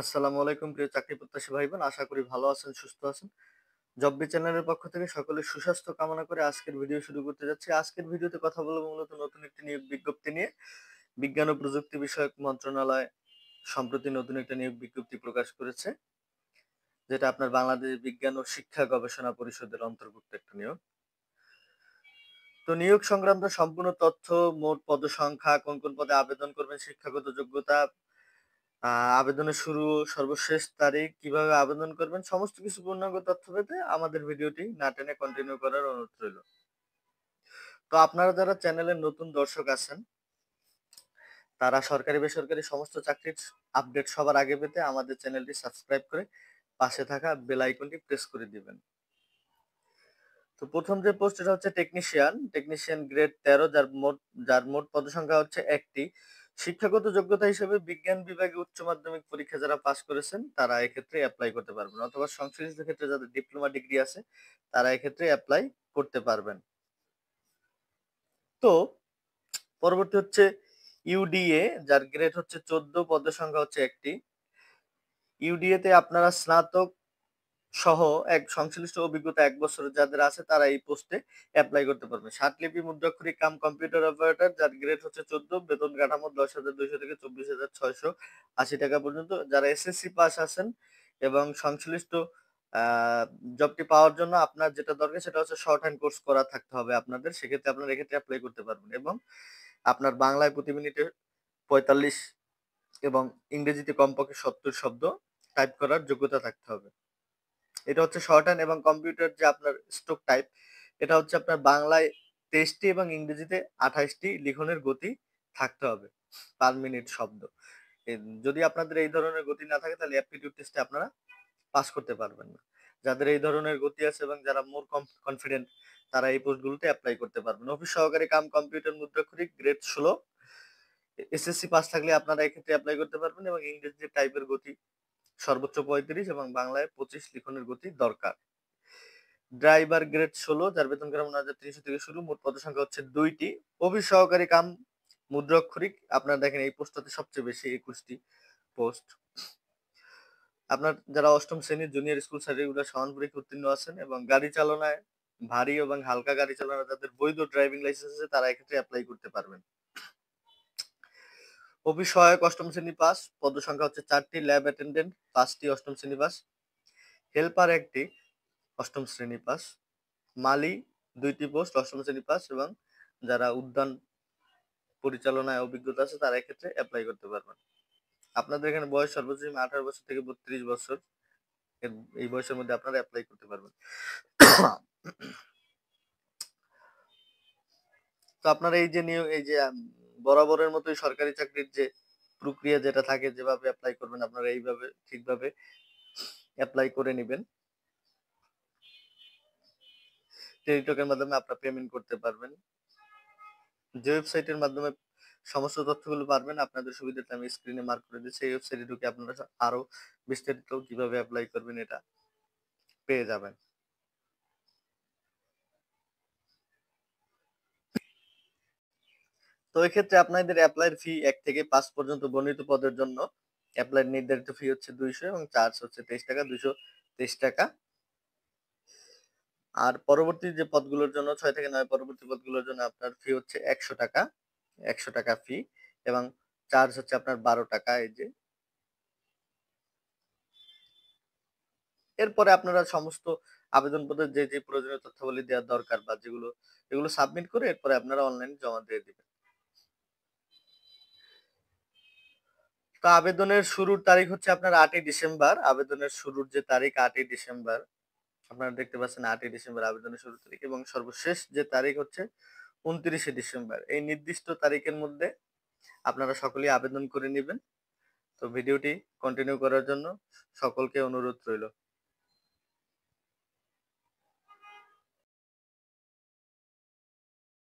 আসসালামু আলাইকুম প্রিয় চাকরি প্রত্যাশী ভাই বোন, আশা করি ভালো আছেন, সুস্থ আছেন। জববি চ্যানেলের পক্ষ থেকে সকলের সুস্বাস্থ্য কামনা করে আজকের ভিডিও শুরু করতে যাচ্ছি। আজকের ভিডিওতে কথা বলবো মূলত নতুন একটি নিয়োগ বিজ্ঞপ্তি নিয়ে। বিজ্ঞান ও প্রযুক্তি বিষয়ক মন্ত্রণালয় সম্প্রতি নতুন একটা নিয়োগ বিজ্ঞপ্তি প্রকাশ করেছে, যেটা আপনার বাংলাদেশ বিজ্ঞান ও শিক্ষা গবেষণা পরিষদের অন্তর্ভুক্ত একটা নিয়োগ। তো নিয়োগ সংক্রান্ত সম্পূর্ণ তথ্য, মোট পদসংখ্যা, কোন কোন পদে আবেদন করবেন, শিক্ষাগত যোগ্যতা, আবেদনের শুরু ও সর্বশেষ তারিখ, কিভাবে আবেদন করবেন, সমস্ত কিছু পূর্ণাঙ্গ তথ্য পেতে আমাদের ভিডিওটি না টেনে কন্টিনিউ করার অনুরোধ রইল। তো আপনারা যারা চ্যানেলের নতুন দর্শক আছেন, তারা সরকারি বেসরকারি সমস্ত চাকরির আপডেট সবার আগে পেতে আমাদের চ্যানেলটি সাবস্ক্রাইব করে পাশে থাকা বেল আইকনটি প্রেস করে দিবেন। তো প্রথম যে পোস্ট, এটা হচ্ছে টেকনিশিয়ান গ্রেড 13, যার মোট পদসংখ্যা হচ্ছে একটি। শিক্ষাগত যোগ্যতা হিসেবে বিজ্ঞান বিভাগে উচ্চ মাধ্যমিক পরীক্ষা যারা পাস করেছেন তারা এক্ষেত্রে অ্যাপ্লাই করতে পারবেন, অথবা সংশ্লিষ্ট ক্ষেত্রে যাদের ডিপ্লোমা ডিগ্রি আছে তারা এক্ষেত্রে অ্যাপ্লাই করতে পারবেন। তো পরবর্তী হচ্ছে ইউডিএ, যার গ্রেড হচ্ছে 14, পদের সংখ্যা হচ্ছে একটি। ইউডিএ তে আপনারা স্নাতক সহ এক সংশ্লিষ্ট অভিজ্ঞতা 1 বছরের যাদের আছে তারা এই পোস্টে অ্যাপ্লাই করতে পারবে। ষাটলিপি মুদ্রাক্ষরিক কাম কম্পিউটার অপারেটর, যার গ্রেড হচ্ছে 14, বেতন কাঠামো 10,200 থেকে 24,680 টাকা পর্যন্ত। যারা এসএসসি পাস আছেন এবং সংশ্লিষ্ট জবটি পাওয়ার জন্য আপনার যেটা দরকার সেটা হচ্ছে শর্ট হ্যান্ড কোর্স করা থাকতে হবে আপনাদের, সেক্ষেত্রে আপনারা এক্ষেত্রে অ্যাপ্লাই করতে পারবেন। এবং আপনার বাংলায় প্রতি মিনিটে 45 এবং ইংরেজিতে কমপক্ষে 70 শব্দ টাইপ করার যোগ্যতা থাকতে হবে। এটা হচ্ছে শর্ট হ্যান্ড এবং কম্পিউটার যে আপনার স্ট্রোক টাইপ, এটা হচ্ছে আপনার বাংলায় 23টি এবং ইংরেজিতে 28টি লিখনের গতি থাকতে হবে পার মিনিট শব্দ। যদি আপনাদের এই ধরনের গতি না থাকে তাহলে অ্যাপটিটিউড টেস্টে আপনারা পাস করতে পারবেন না। যাদের এই ধরনের গতি আছে এবং যারা মোর কনফিডেন্ট তারা এই পোস্টগুলোতে অ্যাপ্লাই করতে পারবেন। অফিস সহকারী কাম কম্পিউটার মুদ্রাক্ষরিক গ্রেড 16, এসএসসি পাস থাকলে আপনারা এক্ষেত্রে অ্যাপ্লাই করতে পারবেন এবং ইংরেজি টাইপের গতি সর্বোচ্চ 35 এবং বাংলায় 25 লিখনের গতি দরকার। ড্রাইভার গ্রেড 16, যার বেতন কাঠামো 9,300 থেকে শুরু, মোট পদসংখ্যা হচ্ছে 2টি। অফিস সহকারী কাম মুদ্রাক্ষরিক, আপনারা দেখেন এই পোস্টটাতে সবচেয়ে বেশি 21টি পোস্ট। আপনার যারা অষ্টম শ্রেণীর জুনিয়র স্কুল সার্টিফিকেট সমান পরীক্ষা উত্তীর্ণ আছেন এবং গাড়ি চালনায় ভারী এবং হালকা গাড়ি চালানো যাদের বৈধ ড্রাইভিং লাইসেন্স আছে তারা এক্ষেত্রে অ্যাপ্লাই করতে পারবেন। অফিস সহায়ক অষ্টম শ্রেণী পাস, পদ সংখ্যা হচ্ছে 4টি। ল্যাব অ্যাটেন্ডেন্ট 5টি, অষ্টম শ্রেণী পাস। হেল্পার 1টি, অষ্টম শ্রেণী পাস। মালি 2টি পোস্ট, অষ্টম শ্রেণী পাস। এবং যারা উদ্যান পরিচালনায় অভিজ্ঞতা আছে তারা এক্ষেত্রে অ্যাপ্লাই করতে পারবেন। আপনাদের এখানে বয়স সর্বোচ্চ 18 বছর থেকে 32 বছর, এই বয়সের মধ্যে আপনারা অ্যাপ্লাই করতে পারবেন। তো আপনারা এই যে বরাবরের মতোই সরকারি চাকরির যে প্রক্রিয়া যেটা থাকে, যেভাবে অ্যাপ্লাই করবেন আপনারা এইভাবে ঠিকভাবে অ্যাপ্লাই করে নেবেন। টেলিটকের মাধ্যমে আপনারা পেমেন্ট করতে পারবেন। যে ওয়েবসাইটের মাধ্যমে সমস্ত তথ্যগুলো পারবেন আপনাদের সুবিধাতে আমি স্ক্রিনে মার্ক করে দিচ্ছি, এই ওয়েবসাইটে ঢুকে আপনারা আরো বিস্তারিত কিভাবে অ্যাপ্লাই করবেন এটা পেয়ে যাবেন। তো এক্ষেত্রে আপনাদের অ্যাপ্লাইয়ের ফি 1 থেকে 5 পর্যন্ত বর্ণিত পদের জন্য অ্যাপ্লাইয়ের নির্ধারিত ফি হচ্ছে 200 এবং চার্জ হচ্ছে 23 টাকা, 223 টাকা। আর পরবর্তী যে পদগুলোর জন্য 6 থেকে 9 পরবর্তী পদগুলোর জন্য আপনার ফি হচ্ছে 100 টাকা, 100 টাকা ফি এবং চার্জ হচ্ছে আপনার 12 টাকা। এই যে এরপরে আপনারা সমস্ত আবেদনপত্রের যে প্রয়োজনীয় তথ্যাবলী দেওয়ার দরকার বা এগুলো সাবমিট করে এরপরে আপনারা অনলাইনে জমা দিয়ে দিবেন। তো আবেদনের শুরুর তারিখ হচ্ছে আপনার 8ই ডিসেম্বর। আবেদনের শুরুর যে তারিখ 8ই ডিসেম্বর, আপনারা দেখতে পাচ্ছেন 8ই ডিসেম্বর আবেদনের শুরুর তারিখ, এবং সর্বশেষ যে তারিখ হচ্ছে 29শে ডিসেম্বর। এই নির্দিষ্ট তারিখের মধ্যে আপনারা সকলেই আবেদন করে নেবেন। তো ভিডিওটি কন্টিনিউ করার জন্য সকলকে অনুরোধ রইল।